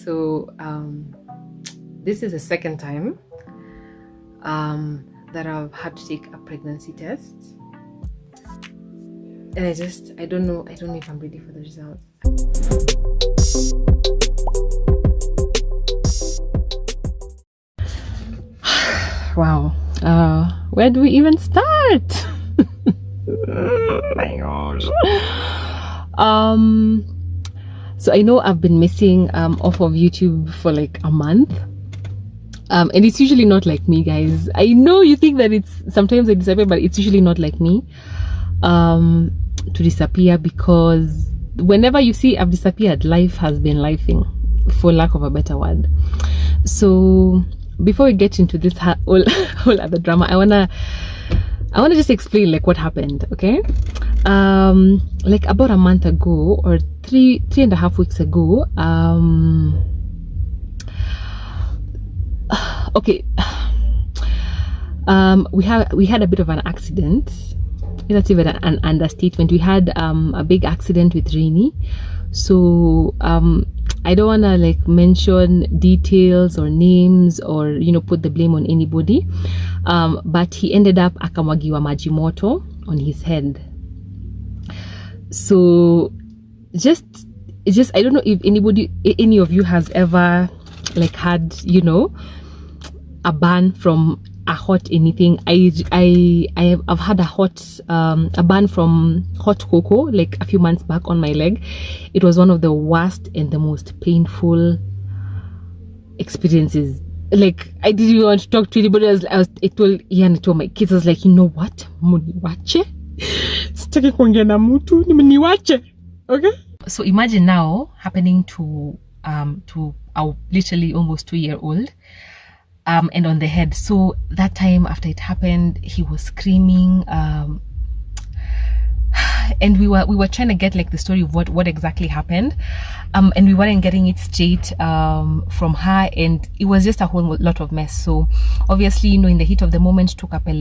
So this is the second time that I've had to take a pregnancy test, and I don't know if I'm ready for the results. Wow, where do we even start? My gosh. So I know I've been missing off of YouTube for like a month, and it's usually not like me, guys. I know you think that it's sometimes I disappear, but it's usually not like me to disappear, because whenever you see I've disappeared, life has been lifing, for lack of a better word. So before we get into this whole other drama, I wanna just explain like what happened, okay? Like about a month ago, or three and a half weeks ago, okay, we had a bit of an accident. That's even an understatement. We had a big accident with Rainy. So I don't want to like mention details or names or put the blame on anybody, but he ended up akamwagiwa maji moto on his head. So just I don't know if any of you has ever like had a burn from a hot anything. I've had a burn from hot cocoa like a few months back on my leg. It was one of the worst and the most painful experiences. Like I didn't even want to talk to anybody. I told Ian, I told my kids, I was like, you know what, muniwache, sitaki kuongea na mtu, niwache. Okay, so imagine now happening to our literally almost 2-year-old, and on the head. So that time after it happened, he was screaming, and we were trying to get like the story of what exactly happened, and we weren't getting it straight from her, and it was just a whole lot of mess. So obviously, in the heat of the moment, took up a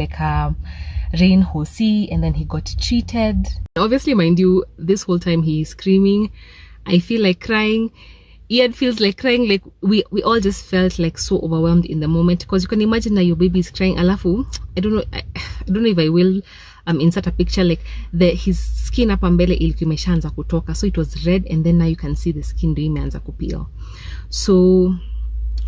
Rain Hosi, and then he got treated. Obviously, mind you, this whole time he's screaming. I feel like crying. Ian feels like crying. Like we all just felt like so overwhelmed in the moment, because you can imagine that your baby is crying. Alafu, I don't know if I will insert a picture, like his skin hapa mbele ilikuwa imeshaanza kutoka, so it was red, and then now you can see the skin ndio imeanza kupeel. So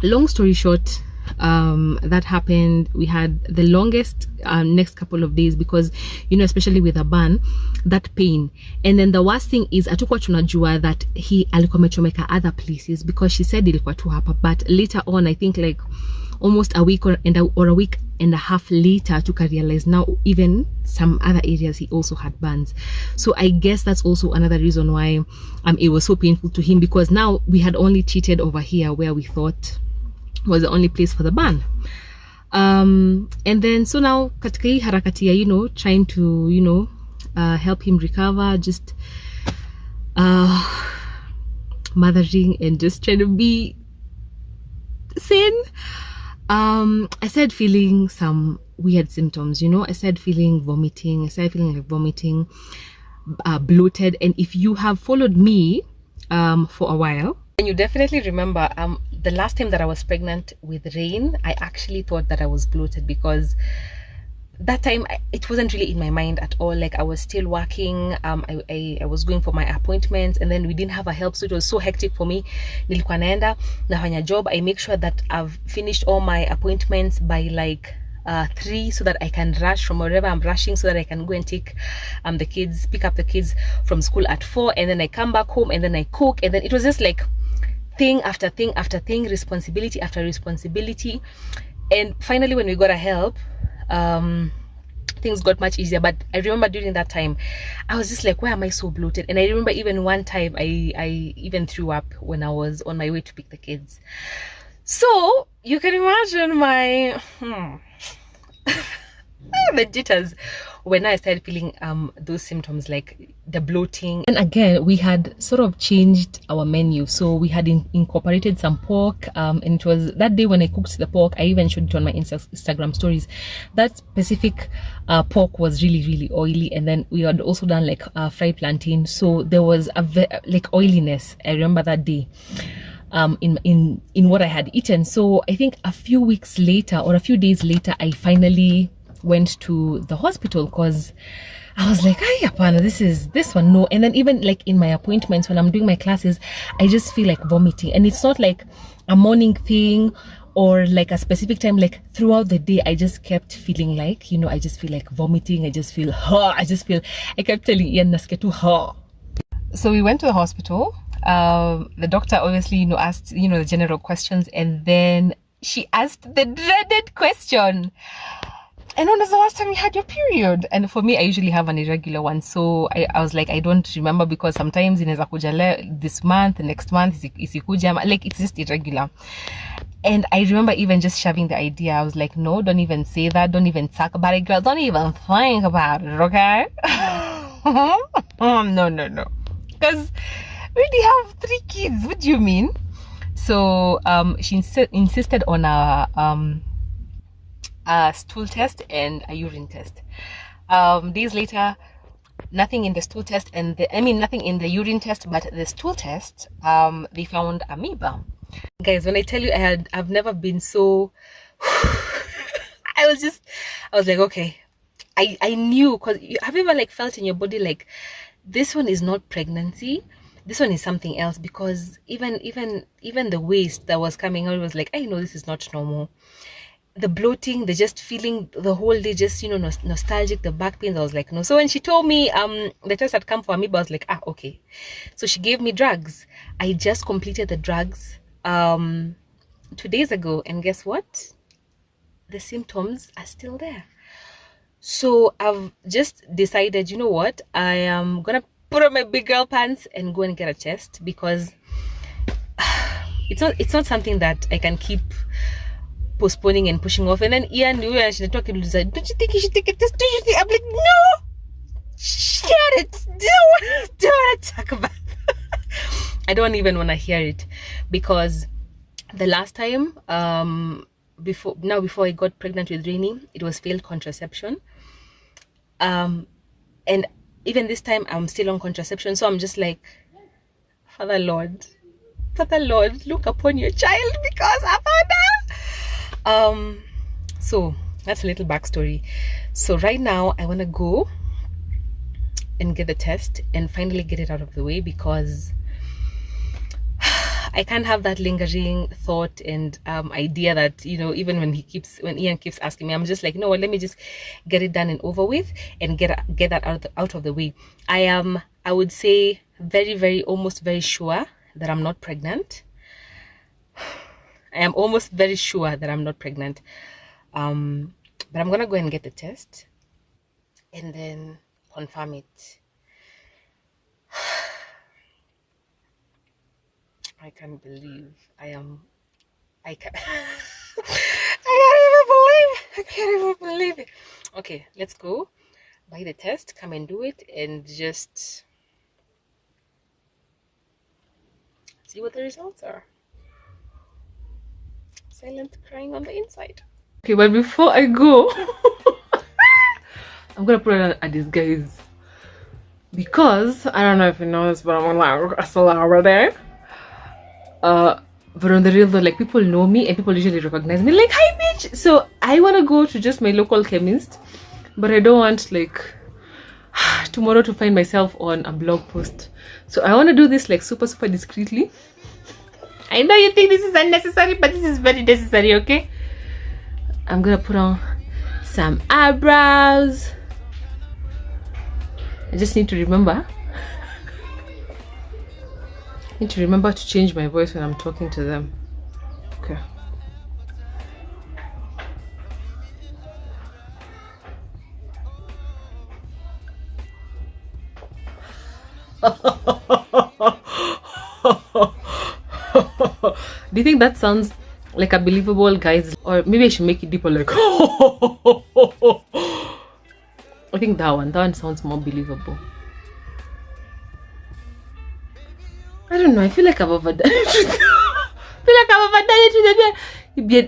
long story short, that happened. We had the longest next couple of days, because especially with a burn, that pain. And then the worst thing is hatukuwa tunajua that he alikuwa amechomeka other places, because she said ilikuwa tu hapa, but later on, I think like almost a week or a week and a half later, to realize now even some other areas he also had burns. So I guess that's also another reason why it was so painful to him, because now we had only treated over here where we thought was the only place for the burn. And then so now katika hii harakati ya trying to help him recover, just mothering and just trying to be sane, I started feeling some weird symptoms. I started feeling vomiting. I started feeling like vomiting, bloated. And if you have followed me for a while, and you definitely remember the last time that I was pregnant with Rain, I actually thought that I was bloated, because that time it wasn't really in my mind at all. Like I was still working, I was going for my appointments, and then we didn't have a help, so it was so hectic for me. Nilikuwa naenda nafanya job, I make sure that I've finished all my appointments by like 3, so that I can rush from wherever I'm rushing, so that I can go and take pick up the kids from school at 4, and then I come back home, and then I cook, and then it was just like thing after thing after thing, responsibility after responsibility. And finally, when we got a help, things got much easier. But I remember during that time, I was just like, why am I so bloated? And I remember even one time I even threw up when I was on my way to pick the kids. So you can imagine my the jitters when I started feeling those symptoms, like the bloating. And again, we had sort of changed our menu, so we had incorporated some pork, and it was that day when I cooked the pork, I even showed it on my Instagram stories. That specific pork was really oily, and then we had also done like fried plantain, so there was a like oiliness. I remember that day. in what I had eaten. So I think a few weeks later or a few days later, I finally went to the hospital because I was like, "Ay, apana, this one no." And then even like in my appointments when I'm doing my classes, I just feel like vomiting, and it's not like a morning thing or like a specific time. Like throughout the day, I just kept feeling like, I just feel like vomiting. I just feel, I kept telling Ian, "Nasketu ha." So we went to the hospital. The doctor obviously, asked, the general questions, and then she asked the dreaded question. And when was the last time you had your period? And for me, I usually have an irregular one. So I was like, I don't remember, because sometimes inaweza kuja this month, next month, isikuja. Like, it's just irregular. And I remember even just shoving the idea. I was like, no, don't even say that. Don't even talk about it, girl. Don't even think about it, okay? No. Because we already have 3 kids. What do you mean? So she insisted on a stool test and a urine test. Days later, nothing in the stool test and nothing in the urine test, but the stool test, they found amoeba. Guys, when I tell you I've never been so I was like, okay, I knew, because have you ever like felt in your body like this one is not pregnancy, this one is something else? Because even the waste that was coming out was like, I know this is not normal. The bloating, the just feeling the whole day just nostalgic, the back pains, I was like, no. So when she told me the test had come for amoeba, I was like, okay. So she gave me drugs. I just completed the drugs 2 days ago, and guess what, the symptoms are still there. So I've just decided, you know what, I am gonna put on my big girl pants and go and get a test, because it's not something that I can keep postponing and pushing off. And then Ian knew, and she talking, don't you think you should take a test? Don't you think? I'm like, no, shut it, don't want to talk about it. I don't even want to hear it, because the last time before I got pregnant with Rainy, it was failed contraception, and even this time I'm still on contraception. So I'm just like, Father Lord, look upon your child, because so that's a little backstory. So right now I want to go and get the test and finally get it out of the way, because I can't have that lingering thought and idea that, even when Ian keeps asking me, I'm just like, no, let me just get it done and over with and get that out of the way. I would say very, very, almost very sure that I'm not pregnant. I am almost very sure that I'm not pregnant. But I'm gonna go and get the test and then confirm it. I can't believe I can't even believe it. Okay, let's go buy the test, come and do it, and just see what the results are. Silent crying on the inside. Okay, but before I go, I'm gonna put on a disguise, because I don't know if you know this, but I'm like a over there. But on the real though, like, people know me and people usually recognize me, like, hi bitch. So I want to go to just my local chemist, but I don't want like tomorrow to find myself on a blog post. So I want to do this like super discreetly. I know you think this is unnecessary, but this is very necessary. Okay, I'm gonna put on some eyebrows. I just need to remember to change my voice when I'm talking to them. Okay. Do you think that sounds like a believable, guys? Or maybe I should make it deeper, like I think that one sounds more believable. I don't know, I feel like I've overdone it.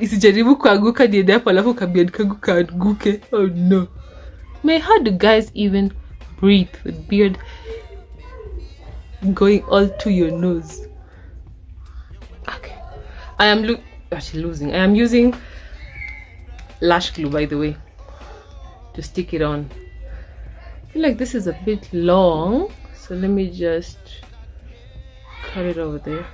Isijaribu kuanguka niende hapo alafu kabiad kangu kaanguke. Oh no. May, how do guys even breathe with beard going all to your nose? I am losing. I am using lash glue, by the way, to stick it on. I feel like this is a bit long, so let me just cut it over there.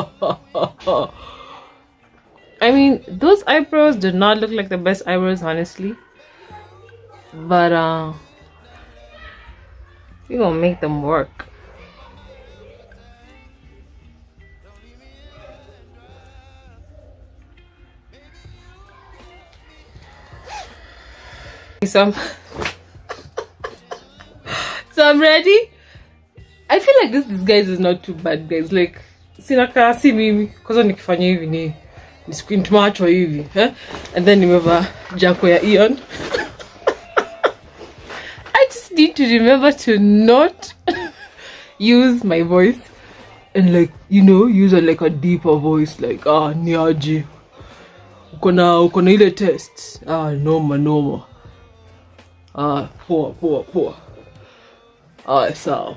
Oh. I mean, those eyebrows did not look like the best eyebrows, honestly. But we're gonna make them work. So I'm ready. I feel like this disguise is not too bad, guys. Like, sinaka si mimi kwanza nikifanya hivi ni squint macho hivi, and then nimevaa jako ya Ian. I just need to remember to not use my voice and, like, you know, use like a deeper voice, like niaje uko na ile test, noma, poa. So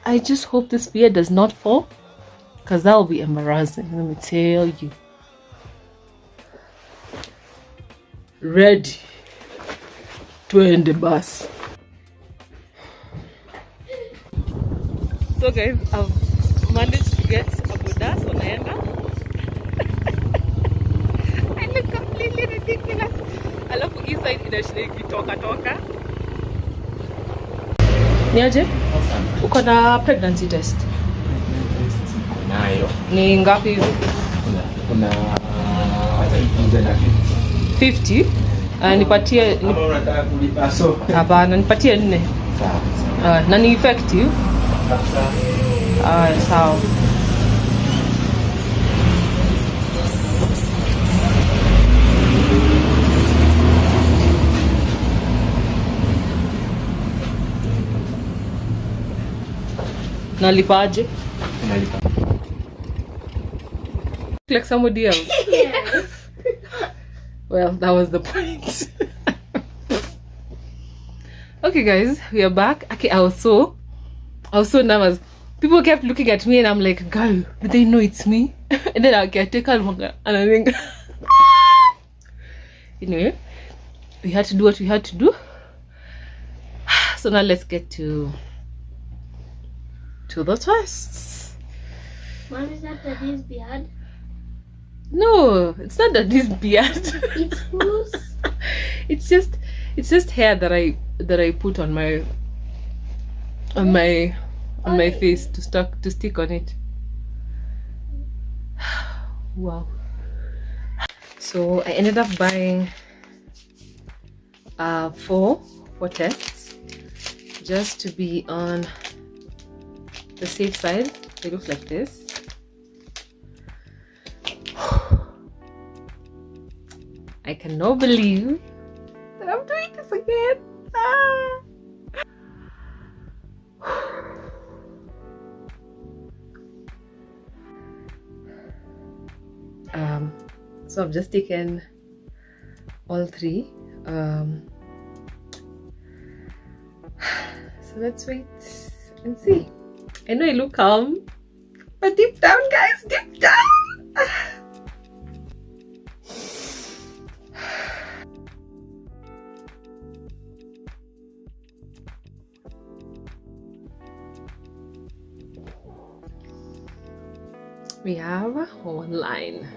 I just hope this beard does not fall, because that will be embarrassing, let me tell you. Ready to end the bus. So guys, I've managed to get a Buddha, so naenda. I look completely ridiculous. Alafu inside inashika ikitoka. Niaje? Uko na pregnancy test? Nayo. Ni ngapi hivi? Kuna 50. Nipatie unataka kulipa so. Hapana, nipatie 4. Sawa. Na ni effective? Sawa. Nalipaje? Nalipa. Like somebody else. Yes. Well, that was the point. Okay guys, we are back. Okay, I was so nervous. People kept looking at me and I'm like, girl, do they know it's me? And then I'll get taken and I think anyway, we had to do what we had to do. So now let's get to the tests. Mom, is that Daddy's beard? No, it's not Daddy's beard. It's whose? It's just hair that I put on my face to stick on it. Wow. So I ended up buying 4 tests just to be on the safe side. They look like this. I cannot believe that I'm doing this again. So I've just taken all 3. So let's wait and see. I know I look calm, but deep down, guys, deep down. We have 1 line.